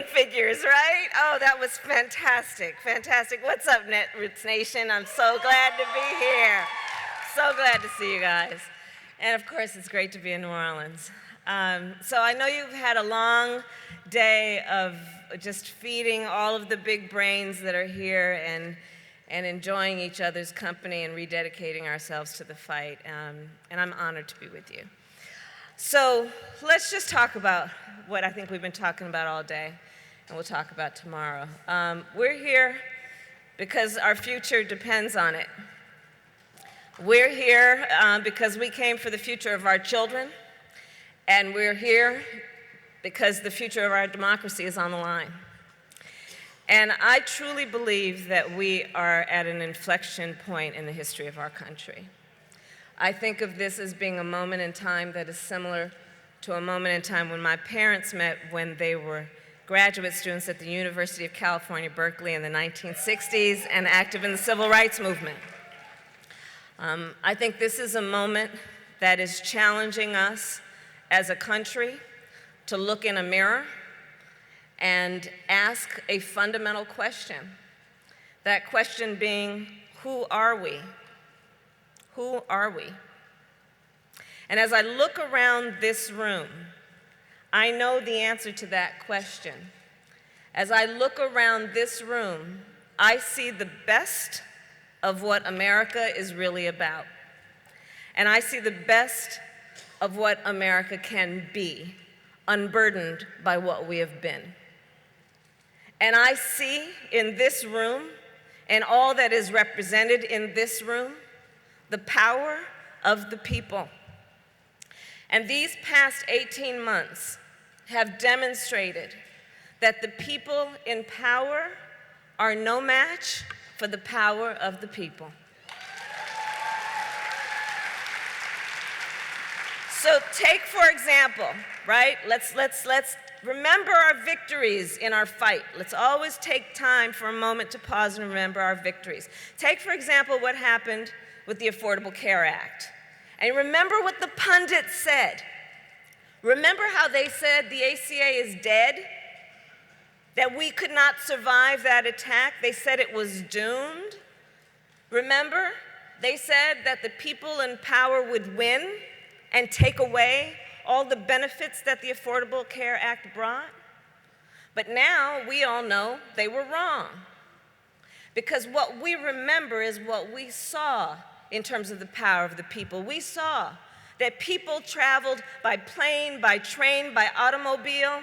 figures, right? Oh, that was fantastic, fantastic. What's up, Netroots Nation? I'm so glad to be here. So glad to see you guys. And of course, it's great to be in New Orleans. So I know you've had a long day of just feeding all of the big brains that are here and enjoying each other's company and rededicating ourselves to the fight. And I'm honored to be with you. So let's just talk about what I think we've been talking about all day, and we'll talk about tomorrow. We're here because our future depends on it. We're here because we came for the future of our children, and we're here because the future of our democracy is on the line. And I truly believe that we are at an inflection point in the history of our country. I think of this as being a moment in time that is similar to a moment in time when my parents met when they were graduate students at the University of California, Berkeley in the 1960s and active in the civil rights movement. I think this is a moment that is challenging us as a country to look in a mirror and ask a fundamental question. That question being, who are we? Who are we? And as I look around this room, I know the answer to that question. As I look around this room, I see the best of what America is really about. And I see the best of what America can be, unburdened by what we have been. And I see in this room, and all that is represented in this room, the power of the people. And these past 18 months have demonstrated that the people in power are no match for the power of the people. So take, for example, right? Let's remember our victories in our fight. Let's always take time for a moment to pause and remember our victories. Take, for example, what happened with the Affordable Care Act. And remember what the pundits said. Remember how they said the ACA is dead? That we could not survive that attack? They said it was doomed. Remember? They said that the people in power would win and take away all the benefits that the Affordable Care Act brought. But now we all know they were wrong. Because what we remember is what we saw in terms of the power of the people. We saw that people traveled by plane, by train, by automobile.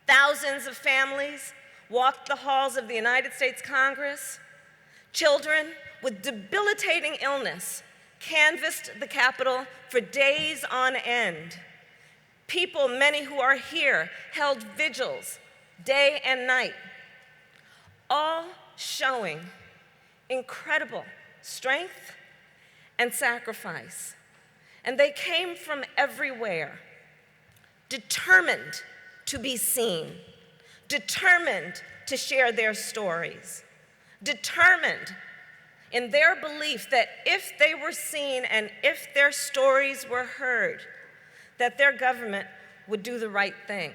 Thousands of families walked the halls of the United States Congress. Children with debilitating illness canvassed the Capitol for days on end. People, many who are here, held vigils day and night, all showing incredible strength and sacrifice. And they came from everywhere, determined to be seen, determined to share their stories, determined in their belief that if they were seen and if their stories were heard, that their government would do the right thing.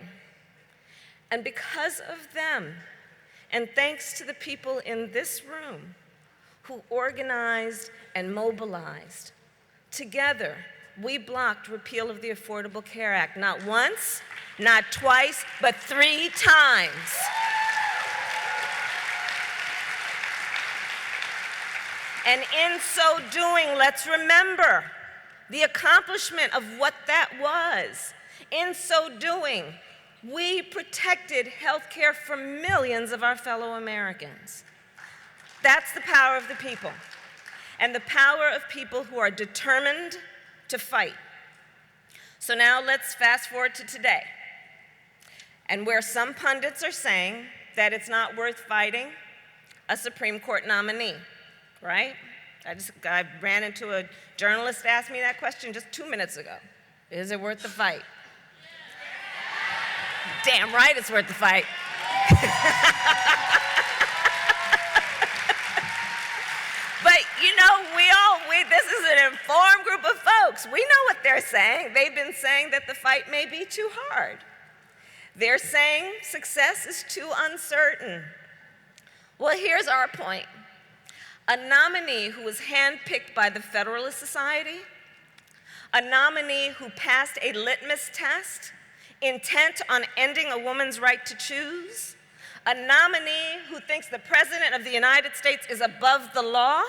And because of them, and thanks to the people in this room who organized and mobilized, together we blocked repeal of the Affordable Care Act, not once, not twice, but 3 times. And in so doing, let's remember the accomplishment of what that was. In so doing, we protected health care for millions of our fellow Americans. That's the power of the people, and the power of people who are determined to fight. So now let's fast forward to today, and where some pundits are saying that it's not worth fighting a Supreme Court nominee, right? I ran into a journalist asked me that question just 2 minutes ago. Is it worth the fight? Damn right it's worth the fight. But you know, this is an informed group of folks. We know what they're saying. They've been saying that the fight may be too hard, They're saying success is too uncertain. Well, here's our point. A nominee who was handpicked by the Federalist Society, a nominee who passed a litmus test intent on ending a woman's right to choose, a nominee who thinks the President of the United States is above the law,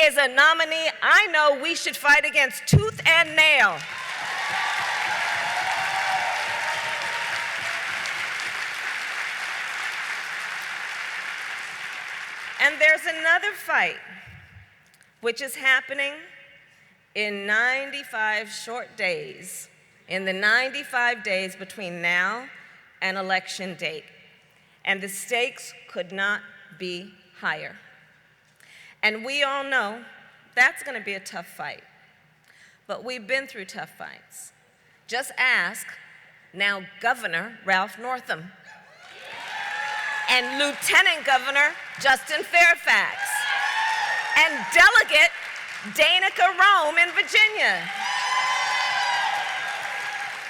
is a nominee I know we should fight against tooth and nail. And there's another fight, which is happening in 95 short days, in the 95 days between now and election date. And the stakes could not be higher. And we all know that's going to be a tough fight. But we've been through tough fights. Just ask now Governor Ralph Northam and Lieutenant Governor Justin Fairfax and Delegate Danica Rome in Virginia.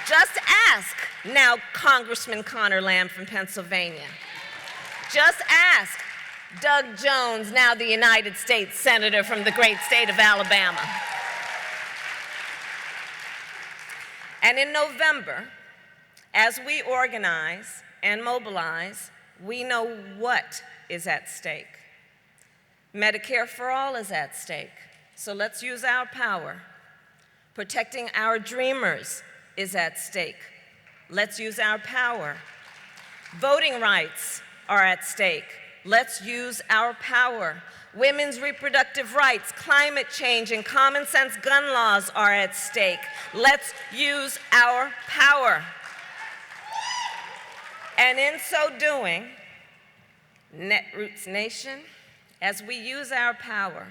Just ask now Congressman Connor Lamb from Pennsylvania. Just ask Doug Jones, now the United States Senator from the great state of Alabama. And in November, as we organize and mobilize, we know what is at stake. Medicare for all is at stake, so let's use our power. Protecting our dreamers is at stake. Let's use our power. Voting rights are at stake. Let's use our power. Women's reproductive rights, climate change, and common sense gun laws are at stake. Let's use our power. And in so doing, Netroots Nation, as we use our power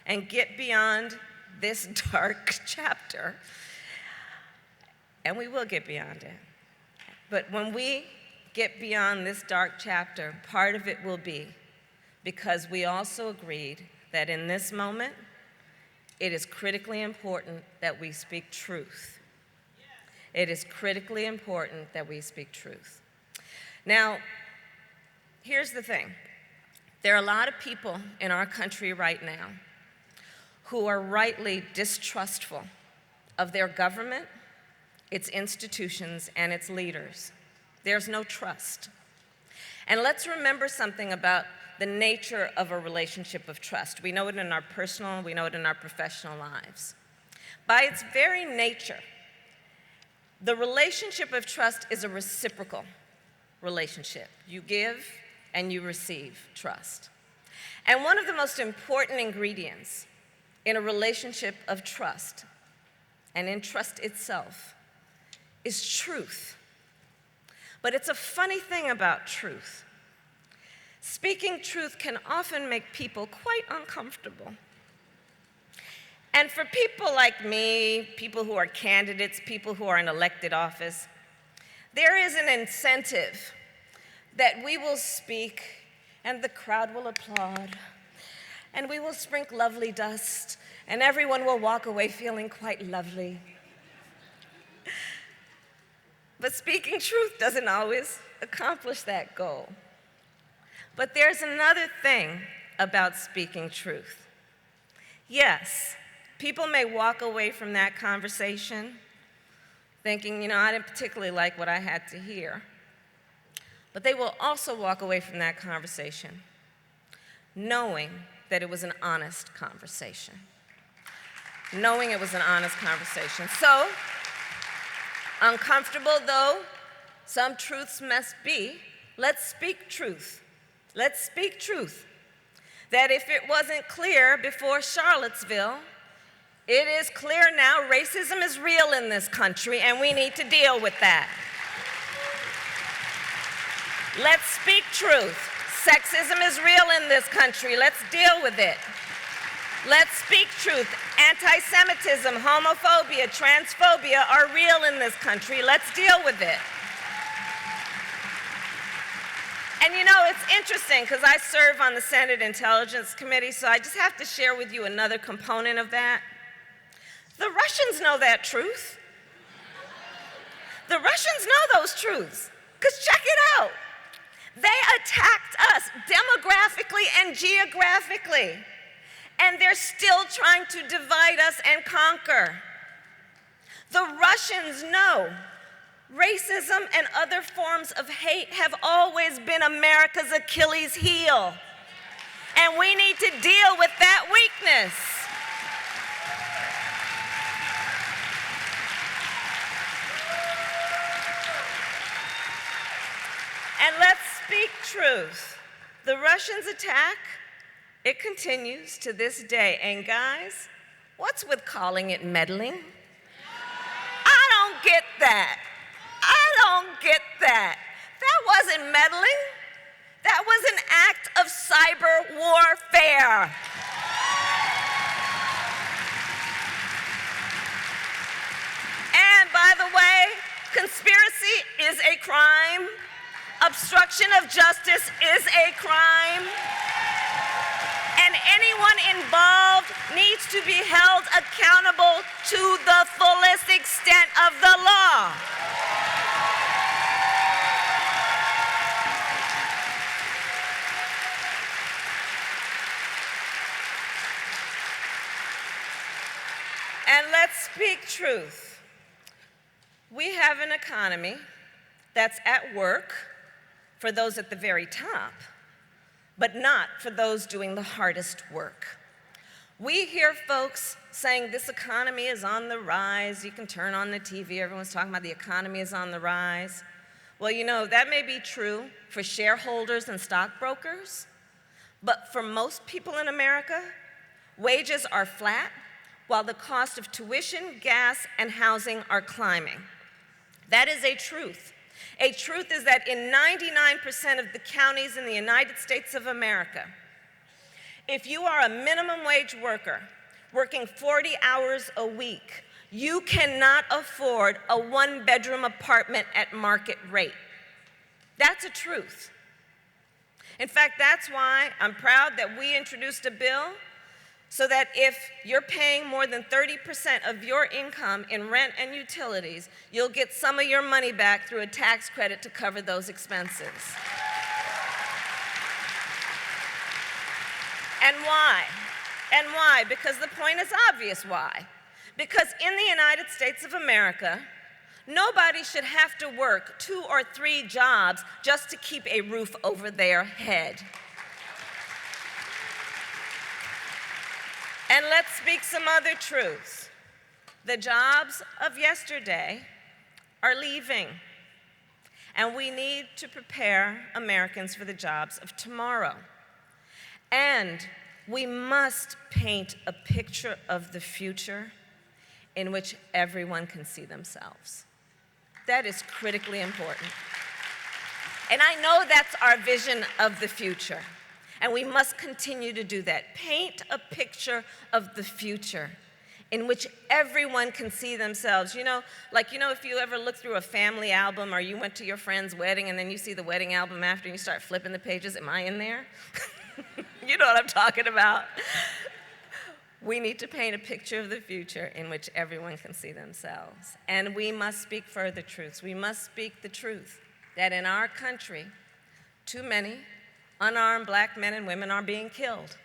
and get beyond this dark chapter, and we will get beyond it, but when we get beyond this dark chapter, part of it will be because we also agreed that in this moment, it is critically important that we speak truth. It is critically important that we speak truth. Now, here's the thing. There are a lot of people in our country right now who are rightly distrustful of their government, its institutions, and its leaders. There's no trust. And let's remember something about the nature of a relationship of trust. We know it in our personal, we know it in our professional lives. By its very nature, the relationship of trust is a reciprocal relationship. You give and you receive trust. And one of the most important ingredients in a relationship of trust, and in trust itself, is truth. But it's a funny thing about truth. Speaking truth can often make people quite uncomfortable. And for people like me, people who are candidates, people who are in elected office, there is an incentive that we will speak and the crowd will applaud, and we will sprinkle lovely dust, and everyone will walk away feeling quite lovely. But speaking truth doesn't always accomplish that goal. But there's another thing about speaking truth. Yes, people may walk away from that conversation thinking, I didn't particularly like what I had to hear. But they will also walk away from that conversation knowing that it was an honest conversation. Knowing it was an honest conversation. So, uncomfortable though some truths must be, let's speak truth. Let's speak truth. That if it wasn't clear before Charlottesville, it is clear now racism is real in this country and we need to deal with that. Let's speak truth. Sexism is real in this country. Let's deal with it. Let's speak truth. Anti-Semitism, homophobia, transphobia are real in this country. Let's deal with it. And it's interesting because I serve on the Senate Intelligence Committee, so I just have to share with you another component of that. The Russians know that truth. The Russians know those truths, because check it out. They attacked us demographically and geographically, and they're still trying to divide us and conquer. The Russians know racism and other forms of hate have always been America's Achilles heel, and we need to deal with that weakness. And let's speak truth. The Russians' attack, it continues to this day. And guys, what's with calling it meddling? I don't get that. I don't get that. That wasn't meddling. That was an act of cyber warfare. And by the way, conspiracy is a crime. Obstruction of justice is a crime, and anyone involved needs to be held accountable to the fullest extent of the law. And let's speak truth. We have an economy that's at work for those at the very top, but not for those doing the hardest work. We hear folks saying this economy is on the rise. You can turn on the TV, everyone's talking about the economy is on the rise. Well, you know, that may be true for shareholders and stockbrokers, but for most people in America, wages are flat while the cost of tuition, gas, and housing are climbing. That is a truth. A truth is that in 99% of the counties in the United States of America, if you are a minimum wage worker working 40 hours a week, you cannot afford a one-bedroom apartment at market rate. That's a truth. In fact, that's why I'm proud that we introduced a bill so that if you're paying more than 30% of your income in rent and utilities, you'll get some of your money back through a tax credit to cover those expenses. And why? And why? Because the point is obvious why. Because in the United States of America, nobody should have to work 2 or 3 jobs just to keep a roof over their head. And let's speak some other truths. The jobs of yesterday are leaving, and we need to prepare Americans for the jobs of tomorrow. And we must paint a picture of the future in which everyone can see themselves. That is critically important. And I know that's our vision of the future. And we must continue to do that. Paint a picture of the future in which everyone can see themselves. You know, if you ever look through a family album or you went to your friend's wedding and then you see the wedding album after and you start flipping the pages, am I in there? You know what I'm talking about. We need to paint a picture of the future in which everyone can see themselves. And we must speak further truths. We must speak the truth that in our country, too many unarmed black men and women are being killed.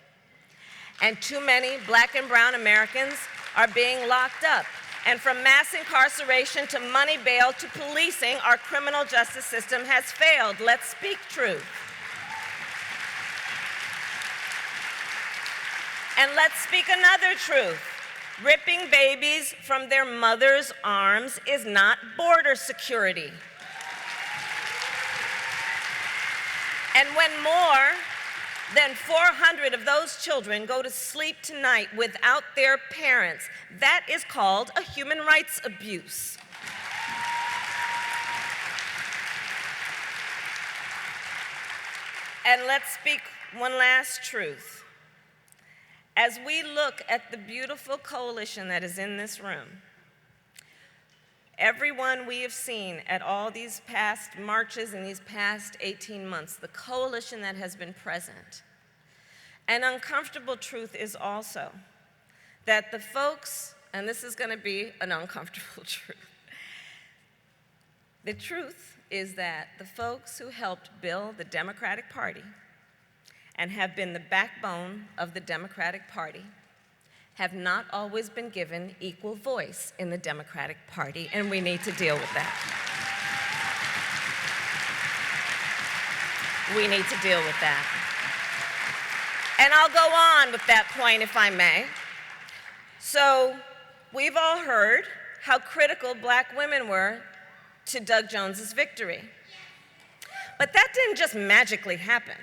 And too many black and brown Americans are being locked up. And from mass incarceration to money bail to policing, our criminal justice system has failed. Let's speak truth. And let's speak another truth. Ripping babies from their mother's arms is not border security. And when more than 400 of those children go to sleep tonight without their parents, that is called a human rights abuse. And let's speak one last truth. As we look at the beautiful coalition that is in this room, everyone we have seen at all these past marches in these past 18 months, the coalition that has been present, an uncomfortable truth is also that the folks, and this is going to be an uncomfortable truth, The truth is that the folks who helped build the Democratic Party and have been the backbone of the Democratic Party have not always been given equal voice in the Democratic Party, and we need to deal with that. We need to deal with that. And I'll go on with that point, if I may. So, we've all heard how critical black women were to Doug Jones's victory. But that didn't just magically happen.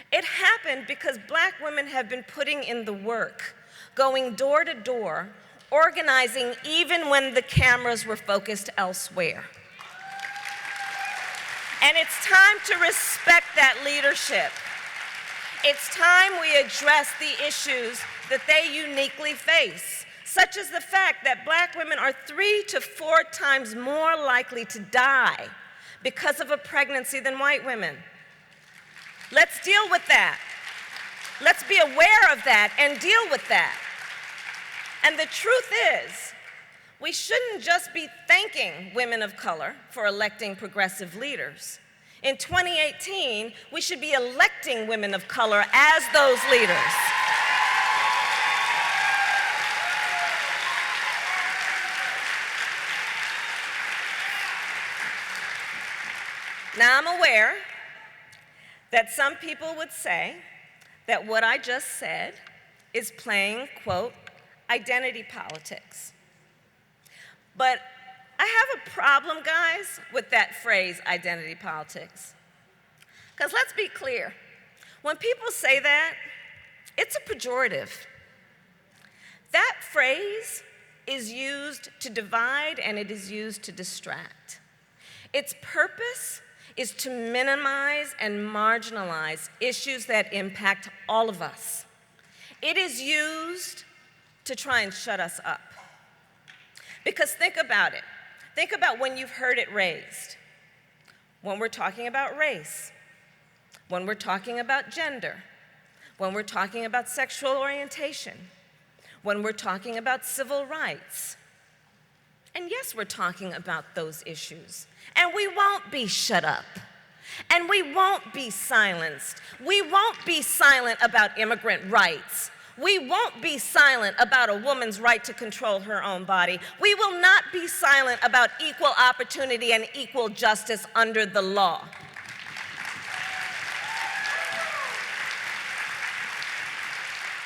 It happened because black women have been putting in the work, going door to door, organizing even when the cameras were focused elsewhere. And it's time to respect that leadership. It's time we address the issues that they uniquely face, such as the fact that black women are 3 to 4 times more likely to die because of a pregnancy than white women. Let's deal with that. Let's be aware of that and deal with that. And the truth is, we shouldn't just be thanking women of color for electing progressive leaders. In 2018, we should be electing women of color as those leaders. Now, I'm aware that some people would say that what I just said is playing, quote, identity politics. But I have a problem, guys, with that phrase, identity politics. Because let's be clear, when people say that, it's a pejorative. That phrase is used to divide and it is used to distract. Its purpose is to minimize and marginalize issues that impact all of us. It is used to try and shut us up. Because think about it. Think about when you've heard it raised. When we're talking about race, when we're talking about gender, when we're talking about sexual orientation, when we're talking about civil rights. And yes, we're talking about those issues. And we won't be shut up. And we won't be silenced. We won't be silent about immigrant rights. We won't be silent about a woman's right to control her own body. We will not be silent about equal opportunity and equal justice under the law.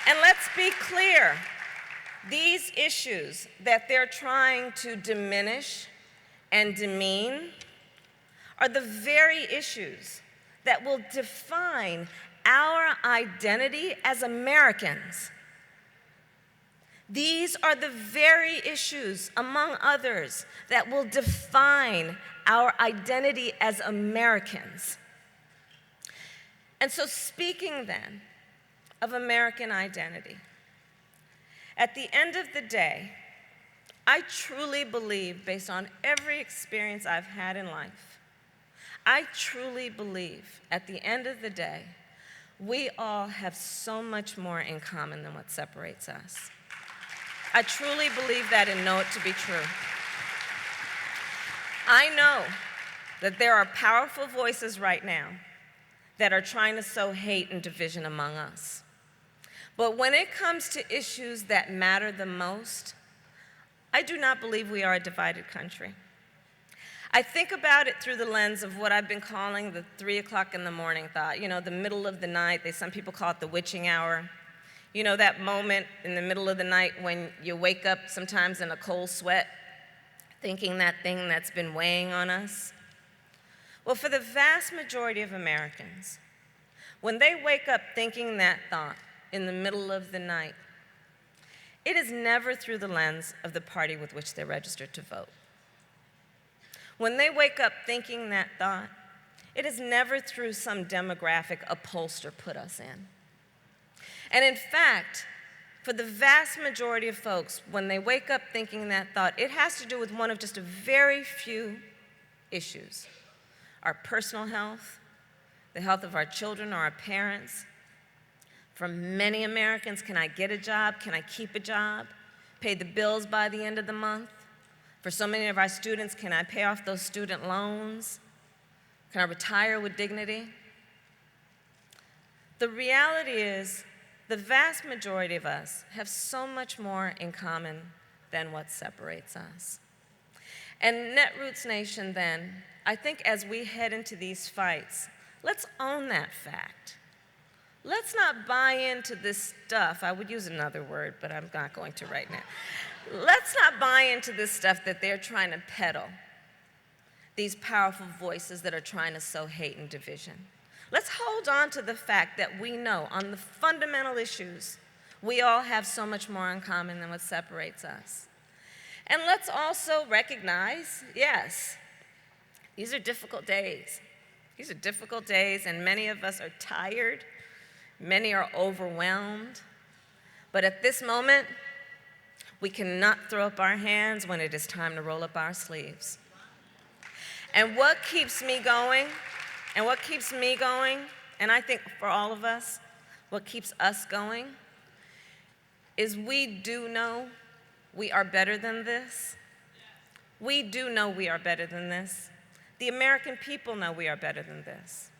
And let's be clear, these issues that they're trying to diminish and demean are the very issues that will define our identity as Americans. These are the very issues, among others, that will define our identity as Americans. And so, speaking then of American identity, at the end of the day, I truly believe, based on every experience I've had in life, I truly believe, at the end of the day, we all have so much more in common than what separates us. I truly believe that and know it to be true. I know that there are powerful voices right now that are trying to sow hate and division among us. But when it comes to issues that matter the most, I do not believe we are a divided country. I think about it through the lens of what I've been calling the 3 o'clock in the morning thought, you know, the middle of the night. Some people call it the witching hour. You know, that moment in the middle of the night when you wake up sometimes in a cold sweat, thinking that thing that's been weighing on us. Well, for the vast majority of Americans, when they wake up thinking that thought in the middle of the night, it is never through the lens of the party with which they're registered to vote. When they wake up thinking that thought, it is never through some demographic a pollster put us in. And in fact, for the vast majority of folks, when they wake up thinking that thought, it has to do with one of just a very few issues: our personal health, the health of our children or our parents. For many Americans, can I get a job? Can I keep a job? Pay the bills by the end of the month? For so many of our students, can I pay off those student loans? Can I retire with dignity? The reality is, the vast majority of us have so much more in common than what separates us. And Netroots Nation, then, I think as we head into these fights, let's own that fact. Let's not buy into this stuff. I would use another word, but I'm not going to right now. Let's not buy into this stuff that they're trying to peddle, these powerful voices that are trying to sow hate and division. Let's hold on to the fact that we know on the fundamental issues, we all have so much more in common than what separates us. And let's also recognize, yes, these are difficult days. These are difficult days, and many of us are tired. Many are overwhelmed. But at this moment, we cannot throw up our hands when it is time to roll up our sleeves. And what keeps me going, and I think for all of us, what keeps us going, is we do know we are better than this. We do know we are better than this. The American people know we are better than this.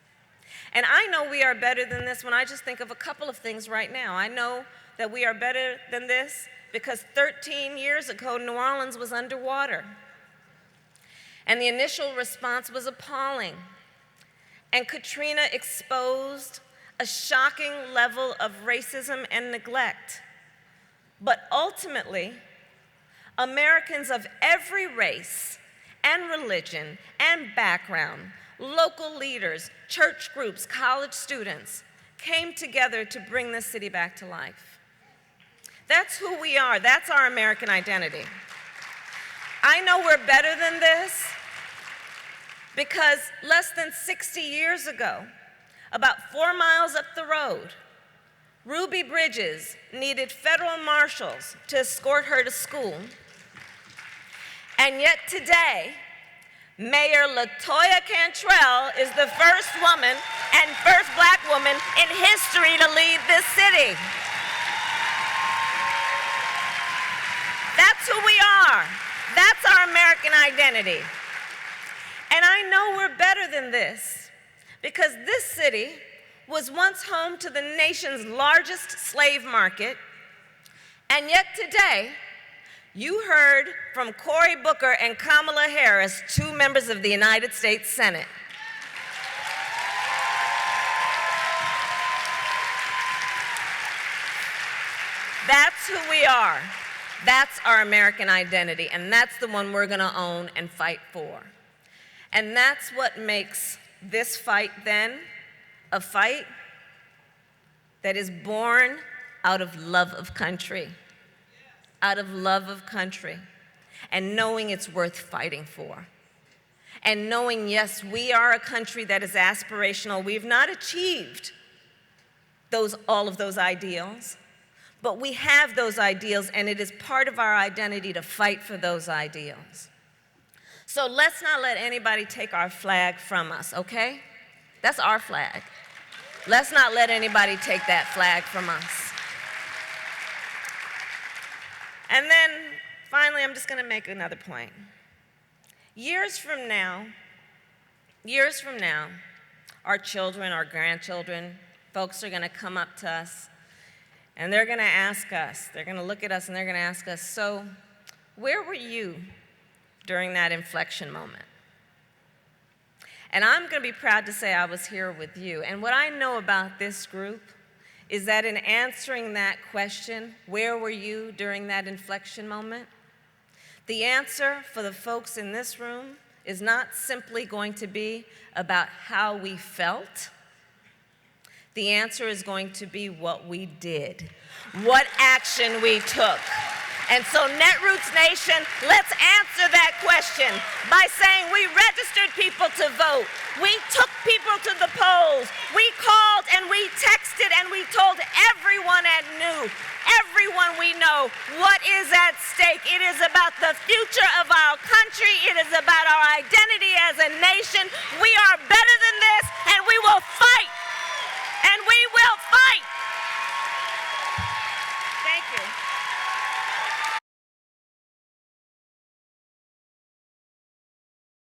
And I know we are better than this when I just think of a couple of things right now. I know that we are better than this because 13 years ago, New Orleans was underwater. And the initial response was appalling. And Katrina exposed a shocking level of racism and neglect. But ultimately, Americans of every race and religion and background, local leaders, church groups, college students, came together to bring this city back to life. That's who we are. That's our American identity. I know we're better than this because less than 60 years ago, about 4 miles up the road, Ruby Bridges needed federal marshals to escort her to school. And yet today, Mayor LaToya Cantrell is the first woman and first black woman in history to lead this city. That's who we are. That's our American identity. And I know we're better than this because this city was once home to the nation's largest slave market, and yet today, you heard from Cory Booker and Kamala Harris, 2 members of the United States Senate. That's who we are. That's our American identity, and that's the one we're gonna own and fight for. And that's what makes this fight then a fight that is born out of love of country. Out of love of country, and knowing it's worth fighting for. And knowing, yes, we are a country that is aspirational. We've not achieved all of those ideals, but we have those ideals, and it is part of our identity to fight for those ideals. So let's not let anybody take our flag from us, okay? That's our flag. Let's not let anybody take that flag from us. And then, finally, I'm just going to make another point. Years from now, our children, our grandchildren, folks are going to come up to us, and they're going to ask us, they're going to look at us, and they're going to ask us, so where were you during that inflection moment? And I'm going to be proud to say I was here with you. And what I know about this group is that in answering that question, where were you during that inflection moment? The answer for the folks in this room is not simply going to be about how we felt. The answer is going to be what we did, what action we took. And so Netroots Nation, let's answer that question by saying we registered people to vote. We took people to